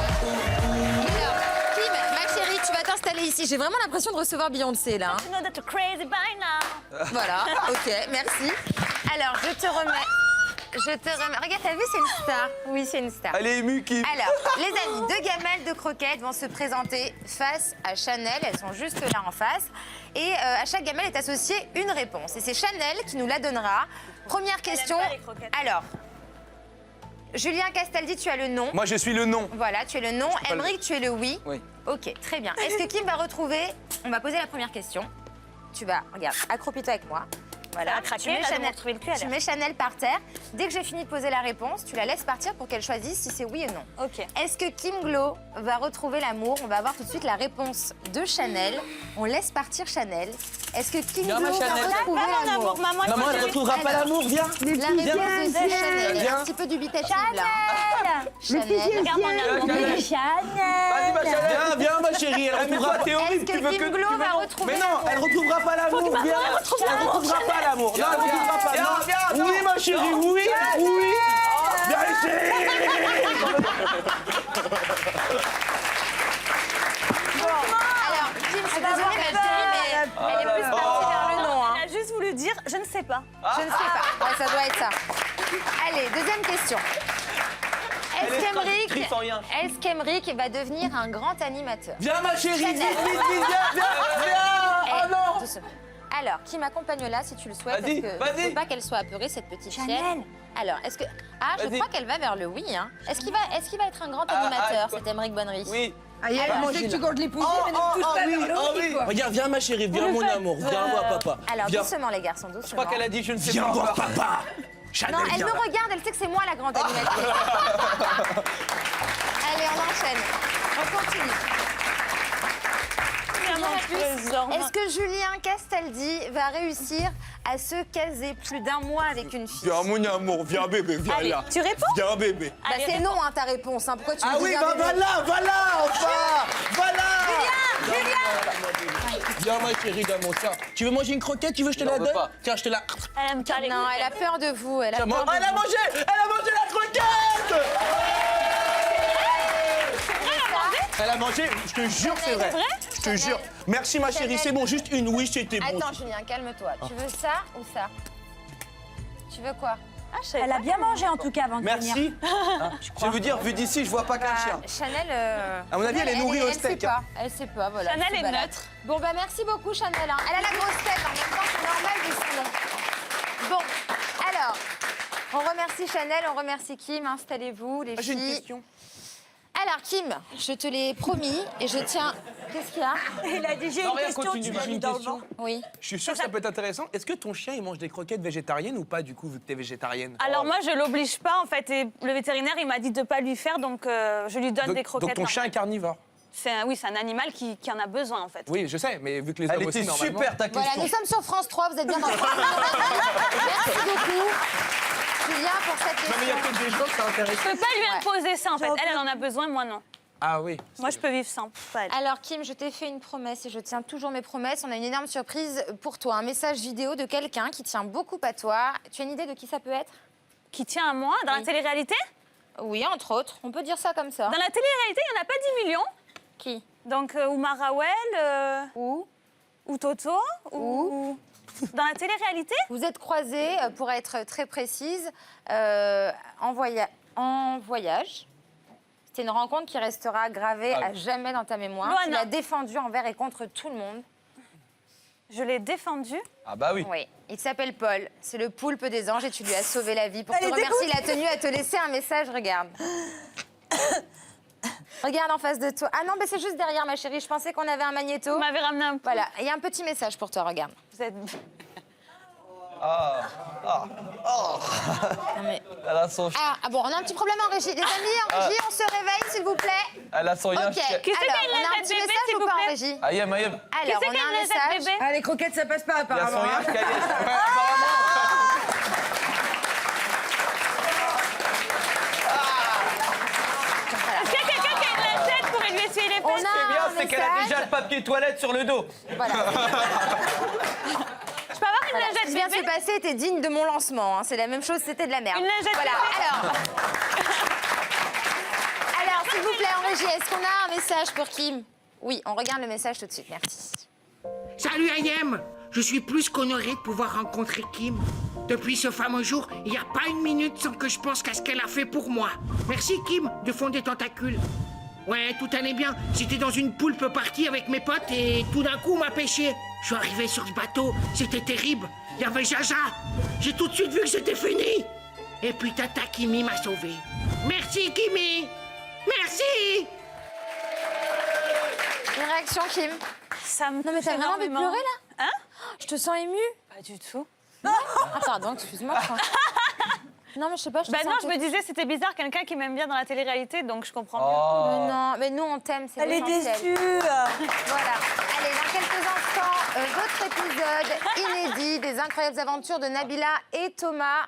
Alors, Kim, ma chérie, tu vas t'installer ici. J'ai vraiment l'impression de recevoir Beyoncé, là. hein. You know that you're crazy by now. Voilà, ok, merci. Alors, je te remets. Regarde, t'as vu, c'est une star. Oui, c'est une star. Elle est émue, Kim. Alors, les amis, 2 gamelles de croquettes vont se présenter face à Chanel. Elles sont juste là en face. Et à chaque gamelle est associée une réponse. Et c'est Chanel qui nous la donnera. Première question. pas les croquettes. Alors, Julien Castaldi, tu as le non. Moi, je suis le non. Voilà, tu es le non. pas le- Émeric, tu es le oui. Oui. Ok, très bien. Est-ce que Kim va retrouver... On va poser la première question. Tu vas, regarde, accroupis-toi avec moi. Voilà, Ça a craqué, tu mets là, de me Chanel, retrouver le cul à tu l'air. mets Chanel par terre. Dès que j'ai fini de poser la réponse, tu la laisses partir pour qu'elle choisisse si c'est oui ou non. Ok. Est-ce que Kim Glow va retrouver l'amour? On va avoir tout de suite la réponse de Chanel. On laisse partir Chanel. Est-ce que Kim Viens, Glow ma va Chanel. retrouver Pas mon l'amour? amour, maman. Maman, elle retrouvera pas l'amour, viens. La réponse de Chanel est Viens. un petit peu dubitative là. Chanel. Regarde mon amour. Vas-y, ma Chanel. Viens, ma chérie, elle retrouvera. T'es horrible, Est-ce que Kim Glow va retrouver Mais non, elle retrouvera pas l'amour, viens. Elle retrouvera pas l'amour. Non, elle retrouvera pas. Viens, Non. Oui, ma chérie, oui, oui. Viens ici. Alors, Kim, je suis désolée, ma chérie, mais elle est plus partie vers le non. hein. Elle a juste voulu dire, je ne sais pas. Je ne sais pas. Ouais, ça doit être ça. Allez, deuxième question. Est-ce qu'Émeric va devenir un grand animateur? Viens, ma chérie, vite, Chanel. vite, vite, viens. Oh non. Doucement. Alors, qui m'accompagne là si tu le souhaites? Vas-y, parce que vas-y. je veux pas qu'elle soit apeurée, cette petite Chanel. chienne. Alors, est-ce que... Ah, je Vas-y. crois qu'elle va vers le oui. Hein. Est-ce qu'il va être un grand animateur, quoi. cet Émeric Bonnery? Oui. Aïe, je sais que tu comptes l'épouser, mais ne me touche pas oui, vers le haut, oui. quoi. Regarde, viens, ma chérie, viens, mon amour. Viens voir papa. Alors, Viens. doucement, les garçons, doucement. Je crois qu'elle a dit je ne sais Viens pas voir encore. papa. Chanel, Non, elle viens. me regarde, elle sait que c'est moi la grande animatrice. Allez, on enchaîne. On continue. Viens, ma plus. Est-ce que Julien Castaldi va réussir à se caser plus d'un mois avec une fille? Viens, mon amour, viens, bébé, viens Allez, là. tu réponds? Viens, bébé. Bah, c'est non, hein, ta réponse. Hein. Pourquoi tu me Ah dis oui, bien bah bébé? voilà, enfin. Voilà. Viens, ma chérie d'amour, tiens. Tu veux manger une croquette? Tu veux que je te la donne? Tiens, je te la... Elle aime pas les Non, elle a peur de vous. Elle a peur de Elle a vous. mangé la croquette. Elle a mangé, je te jure, c'est vrai. Je te jure. Merci, ma chérie, c'est bon, juste une. Oui, c'était bon. Attends, Julien, calme-toi. Tu veux ça ou ça? Tu veux quoi? Elle a bien mangé en tout cas avant de venir. Merci. Je veux dire, vu d'ici, je vois pas qu'un chien. Chanel, À mon avis, elle est nourrie au steak. Elle sait pas, voilà. Chanel elle se est balade. neutre. Bon, bah merci beaucoup, Chanel. Hein. Elle a la grosse tête, en même temps, c'est normal vu son nom. Bon, alors, on remercie Chanel, on remercie Kim. Installez-vous, les filles. J'ai une question. Alors, Kim, je te l'ai promis et je tiens... Qu'est-ce qu'il y a? Il a dit j'ai Non, une rien, question, continue, tu l'as j'ai mis une dans le question. vent. Oui. Je suis sûr que ça peut être intéressant. Est-ce que ton chien, il mange des croquettes végétariennes ou pas, du coup, vu que t'es végétarienne? Alors moi, je l'oblige pas, en fait. Et le vétérinaire, il m'a dit de pas lui faire, donc je lui donne des croquettes. Donc ton chien est carnivore? Oui, c'est un animal qui en a besoin, en fait. Oui, je sais, mais vu que les Elle hommes aussi, était normalement... super, ta question. Voilà, nous sommes sur France 3, vous êtes bien dans le Merci beaucoup, Julien, pour cette question. Non, mais il y a peut-être des gens que ça intéresse. Je peux pas lui imposer ça, en fait. Elle en a besoin, moi non. Ah oui. Moi, je peux vivre sans. Pas elle. Alors, Kim, je t'ai fait une promesse et je tiens toujours mes promesses. On a une énorme surprise pour toi. Un message vidéo de quelqu'un qui tient beaucoup à toi. Tu as une idée de qui ça peut être? Qui tient à moi dans la télé-réalité? Oui, entre autres. On peut dire ça comme ça. Dans la télé-réalité, il n'y en a pas 10 millions. Qui? Donc, ou Marawel. Ou Toto. Ou... Dans la télé-réalité? Vous êtes croisés, pour être très précise, en voyage. C'est une rencontre qui restera gravée à jamais dans ta mémoire. Loana. Tu l'as défendu envers et contre tout le monde. Je l'ai défendu. Ah bah oui. Oui. Il s'appelle Paul. C'est le poulpe des anges et tu lui as sauvé la vie. Pour te Elle est remercier, il a dégoûtée. tenu à te laisser un message. Regarde. Regarde en face de toi. Ah non, mais c'est juste derrière, ma chérie. Je pensais qu'on avait un magnéto. Vous m'avez ramené un peu. Voilà. Il y a un petit message pour toi. Regarde. Vous êtes... Non, mais... Elle a son bon, on a un petit problème en régie. Les amis, en régie, on se réveille, s'il vous plaît. Elle a son Ok. rien. Qui c'est qui a Alors, une on a un lingette petit bébé, message s'il ou vous pas en plaît? régie? Aïe, aïe. Alors, Qui c'est on qui a a une un lingette message. bébé? Ah, les croquettes, ça passe pas, Il y a apparemment. son rien, hein. Est-ce qu'il y a quelqu'un qui a une lingette pour lui essuyer les On fesses? a Ce qui est bien, un c'est qu'elle a message. déjà le papier toilette sur le dos. Voilà. Je peux avoir une Voilà. Ce lingette qui vient de se bébé? passer était digne de mon lancement. Hein. C'est la même chose, c'était de la merde. Une lingette Voilà. bébé. Alors, s'il vous plaît, en régie, est-ce qu'on a un message pour Kim? Oui, on regarde le message tout de suite. Merci. Salut Ayem. Je suis plus qu'honoré de pouvoir rencontrer Kim. Depuis ce fameux jour, il n'y a pas une minute sans que je pense qu'à ce qu'elle a fait pour moi. Merci Kim de fond des tentacules. Ouais, tout allait bien. J'étais dans une poulpe partie avec mes potes et tout d'un coup on m'a pêché. Je suis arrivé sur ce bateau, c'était terrible. Il y avait Jaja. J'ai tout de suite vu que c'était fini. Et puis Tata Kimi m'a sauvé. Merci Kimi. Merci. Une réaction, Kim? Ça me Non, mais t'as vraiment envie de pleurer, là? Hein? Je te sens émue. Pas du tout. Ah, pardon, excuse-moi. Non, mais je sais pas, je te Bah sens non, un je peu- me disais c'était bizarre quelqu'un qui m'aime bien dans la télé-réalité, donc je comprends Mais non, mais nous, on t'aime, c'est Elle est l'essentiel. déçue. Voilà. Allez, dans quelques instants, d'autres épisodes inédits des incroyables aventures de Nabila et Thomas.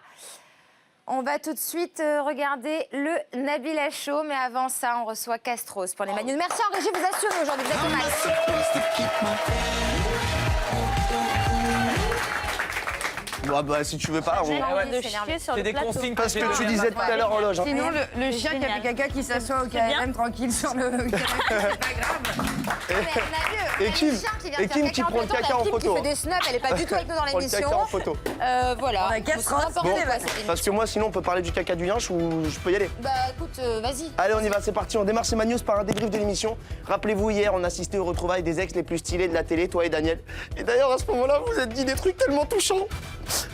On va tout de suite regarder le Nabila Show, mais avant ça, on reçoit Castros pour les Magnuls. Merci en régie, vous assurez aujourd'hui, vous êtes au max. Bon, bah, si tu veux pas, J'ai on... envie de chier sur C'est le des plateau. consignes Parce que tu j'ai disais tout à l'heure en loge. hein. Sinon, le chien qui a Génial. fait caca qui s'assoit au bien. KLM tranquille sur le canapé, c'est pas grave. Mais Nabil, Et Kim, le chien qui vient et de Kim faire qui caca prend le peloton, caca la en Kim photo. qui fait des snaps, elle est pas du tout avec nous dans Prends le l'émission. caca en photo. Voilà. On a quatre C'est n'importe Bon. quoi, cette émission. Parce que moi, sinon, on peut parler du caca du linge ou je peux y aller. Bah écoute, vas-y. Allez, on y va, c'est parti. On démarre ces Magnos par un débrief de l'émission. Rappelez-vous, hier, on assistait aux retrouvailles des ex les plus stylés de la télé, toi et Daniel. Et d'ailleurs, à ce moment-là, vous êtes dit des trucs tellement touchants.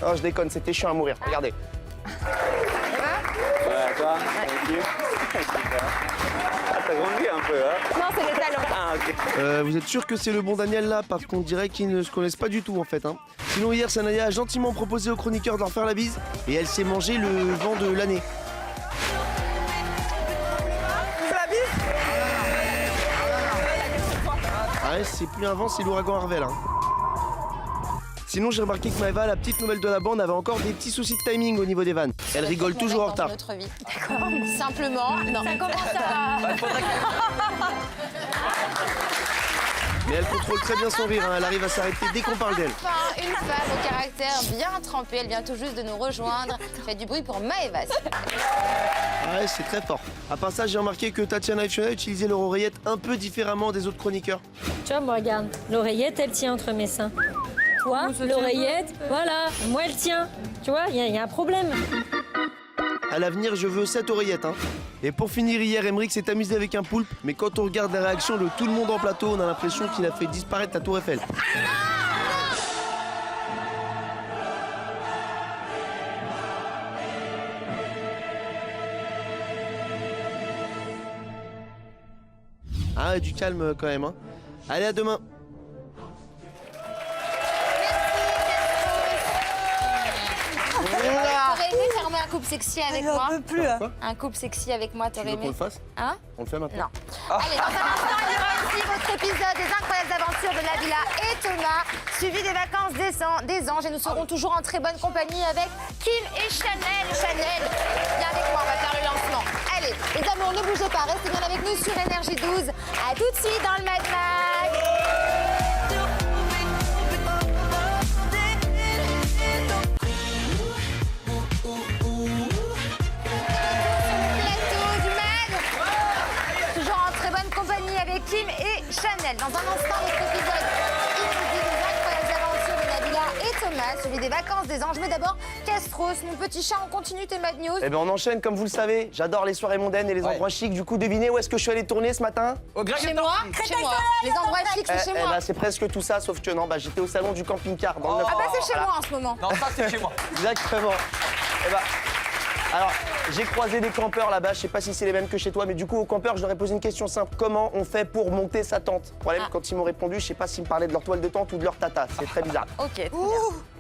Non, je déconne, c'était chiant à mourir. Regardez. Ouais, toi, tranquille. Ah, t'as grandi un peu, hein? Non, c'est les talons. Ah, ok. Vous êtes sûr que c'est le bon Daniel là? Parce qu'on dirait qu'ils ne se connaissent pas du tout en fait. Hein. Sinon, hier, Sanaya a gentiment proposé aux chroniqueurs de leur faire la bise et elle s'est mangé le vent de l'année. Ah ouais, c'est plus un vent, c'est l'ouragan Harvey, là. Sinon, j'ai remarqué que Maëva, la petite nouvelle de la bande, avait encore des petits soucis de timing au niveau des vannes. Elle rigole toujours en retard. Notre vie. D'accord. Simplement. Non. Ça commence à... Mais elle contrôle très bien son rire, hein. Elle arrive à s'arrêter dès qu'on parle d'elle. Enfin, une femme au caractère bien trempé. Elle vient tout juste de nous rejoindre. Faites du bruit pour Maëva. Ah ouais, c'est très fort. À part ça, j'ai remarqué que Tatiana et Fiona utilisaient leur oreillette un peu différemment des autres chroniqueurs. Tu vois, moi, regarde, l'oreillette, elle tient entre mes seins. Toi, l'oreillette, voilà, moi, elle tient. Tu vois, il y a un problème. À l'avenir, je veux 7 oreillettes, hein. Et pour finir, hier, Emmerich s'est amusé avec un poulpe, mais quand on regarde la réaction de tout le monde en plateau, on a l'impression qu'il a fait disparaître la Tour Eiffel. Ah, du calme quand même, hein. Allez, à demain. T'aurais aimé faire un couple sexy avec moi? J'en peux plus. Un couple sexy avec moi, t'aurais aimé? qu'on le fasse? Hein? On le fait maintenant? Non. Allez, dans un instant, il y aura aussi votre épisode des incroyables aventures de Nabila et Thomas, suivi des vacances des anges. Et nous serons toujours en très bonne compagnie avec Kim et Chanel. Chanel, viens avec moi, on va faire le lancement. Allez, les amours, ne bougez pas, restez bien avec nous sur Énergie 12. À tout de suite dans le Mad Max. Avec Kim et Chanel. Dans un instant, notre épisode inédit des incroyables aventures de Nabila et Thomas, celui des vacances des anges. Mais d'abord, Castros, mon petit chat, on continue tes Mad News. Eh ben on enchaîne, comme vous le savez. J'adore les soirées mondaines et les endroits chics. Du coup, devinez où est-ce que je suis allé tourner ce matin? Chez moi. Chez moi. Les endroits chics, c'est chez moi. Eh ben, c'est presque tout ça, sauf que non, bah j'étais au salon du camping-car dans le 9. Ah bah c'est chez moi en ce moment. Non, ça c'est chez moi. Exactement. Eh ben, alors, j'ai croisé des campeurs là-bas, je sais pas si c'est les mêmes que chez toi, mais du coup, aux campeurs, je leur ai posé une question simple. Comment on fait pour monter sa tente? Problème, quand ils m'ont répondu, je sais pas s'ils me parlaient de leur toile de tente ou de leur tata. C'est très bizarre. Ok, très bien.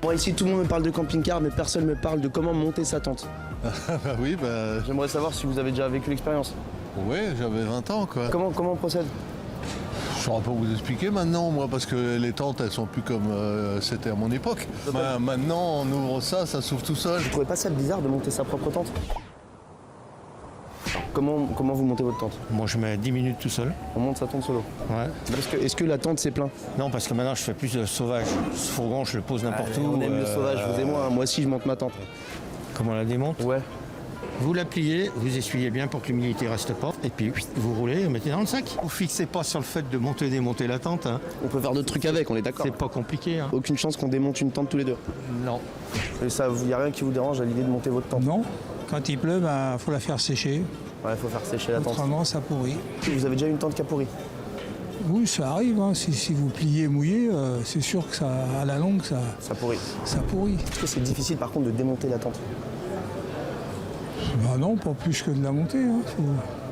Moi, ici, tout le monde me parle de camping-car, mais personne me parle de comment monter sa tente. Oui, bah... J'aimerais savoir si vous avez déjà vécu l'expérience. Oui, j'avais 20 ans, quoi. Comment on procède? Je saurais pas vous expliquer maintenant, moi, parce que les tentes, elles sont plus comme c'était à mon époque. Maintenant, on ouvre ça s'ouvre tout seul. Vous trouvez pas ça bizarre de monter sa propre tente? Comment vous montez votre tente? Moi, je mets 10 minutes tout seul. On monte sa tente solo? Ouais. Est-ce que la tente, c'est plein? Non, parce que maintenant, je fais plus de sauvage. Ce fourgon, je le pose n'importe où. On aime le sauvage, vous et moi. Moi aussi, je monte ma tente. Comment on la démonte? Ouais. Vous la pliez, vous essuyez bien pour que l'humidité reste pas, et puis vous roulez et vous mettez dans le sac. Vous fixez pas sur le fait de monter et démonter la tente. Hein. On peut faire d'autres trucs avec, on est d'accord. C'est pas compliqué. Hein. Aucune chance qu'on démonte une tente tous les deux? Non. Et ça, il n'y a rien qui vous dérange à l'idée de monter votre tente? Non. Quand il pleut, faut la faire sécher. Ouais, il faut faire sécher la tente. Autrement, ça pourrit. Vous avez déjà une tente qui a pourri? Oui, ça arrive. Hein. Si vous pliez mouillé, c'est sûr que ça, à la longue, ça pourrit. Ça pourrit. Est-ce que c'est difficile, par contre, de démonter la tente? Bah non, pas plus que de la monter. Hein.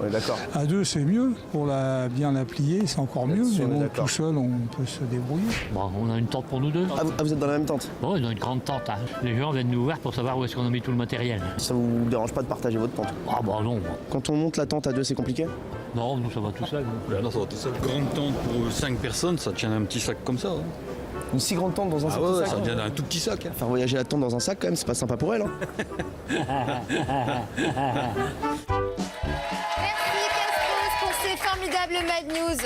Ouais, d'accord. À deux, c'est mieux. Pour bien la plier, c'est encore mieux. Mais bon, tout seul, on peut se débrouiller. Bon, on a une tente pour nous deux. Ah, vous êtes dans la même tente? Bon, on a une grande tente. Hein. Les gens viennent nous voir pour savoir où est-ce qu'on a mis tout le matériel. Ça vous dérange pas de partager votre tente? Ah bah non. Quand on monte la tente à deux, c'est compliqué? Non, nous, ça va tout seul. Non, ça va tout seul. Grande tente pour 5 personnes, ça tient un petit sac comme ça. Hein. Une si grande tente dans un sac? Ça vient d'un tout petit sac. Hein. Faire voyager la tente dans un sac, quand même, c'est pas sympa pour elle. Hein. Merci Castros pour ces formidables Mad News.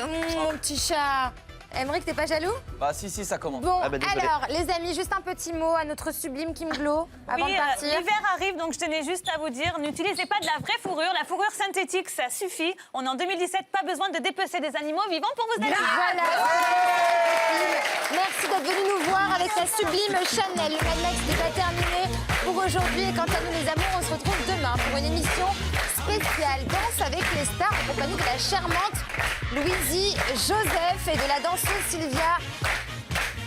Mon petit chat. Emmerich, t'es pas jaloux? Bah si, ça commence. Bon, alors, les amis, juste un petit mot à notre sublime Kim Glo avant de partir. L'hiver arrive, donc je tenais juste à vous dire, n'utilisez pas de la vraie fourrure. La fourrure synthétique, ça suffit. On est en 2017, pas besoin de dépecer des animaux vivants pour vous aider. Voilà. Merci d'être venu nous voir avec la sublime Chanel. Le Mad Max n'est pas terminé pour aujourd'hui. Et quant à nous, les amours, on se retrouve demain pour une émission spéciale Danse avec les stars en compagnie de la charmante Louisie Joseph et de la danseuse Sylvia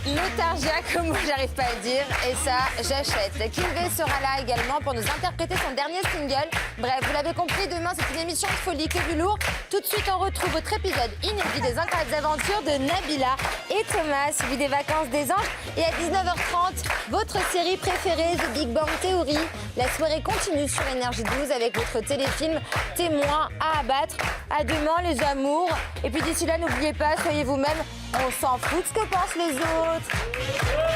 Notargia, comme moi j'arrive pas à le dire, et ça, j'achète. Kinvey sera là également pour nous interpréter son dernier single. Bref, vous l'avez compris, demain c'est une émission de folie, que du lourd. Tout de suite, on retrouve votre épisode inédit des incroyables aventures de Nabila et Thomas, suivi des vacances des anges. Et à 19h30, votre série préférée, The Big Bang Theory. La soirée continue sur Énergie 12 avec votre téléfilm Témoin à abattre. À demain, les amours. Et puis d'ici là, n'oubliez pas, soyez vous-même. On s'en fout de ce que pensent les autres.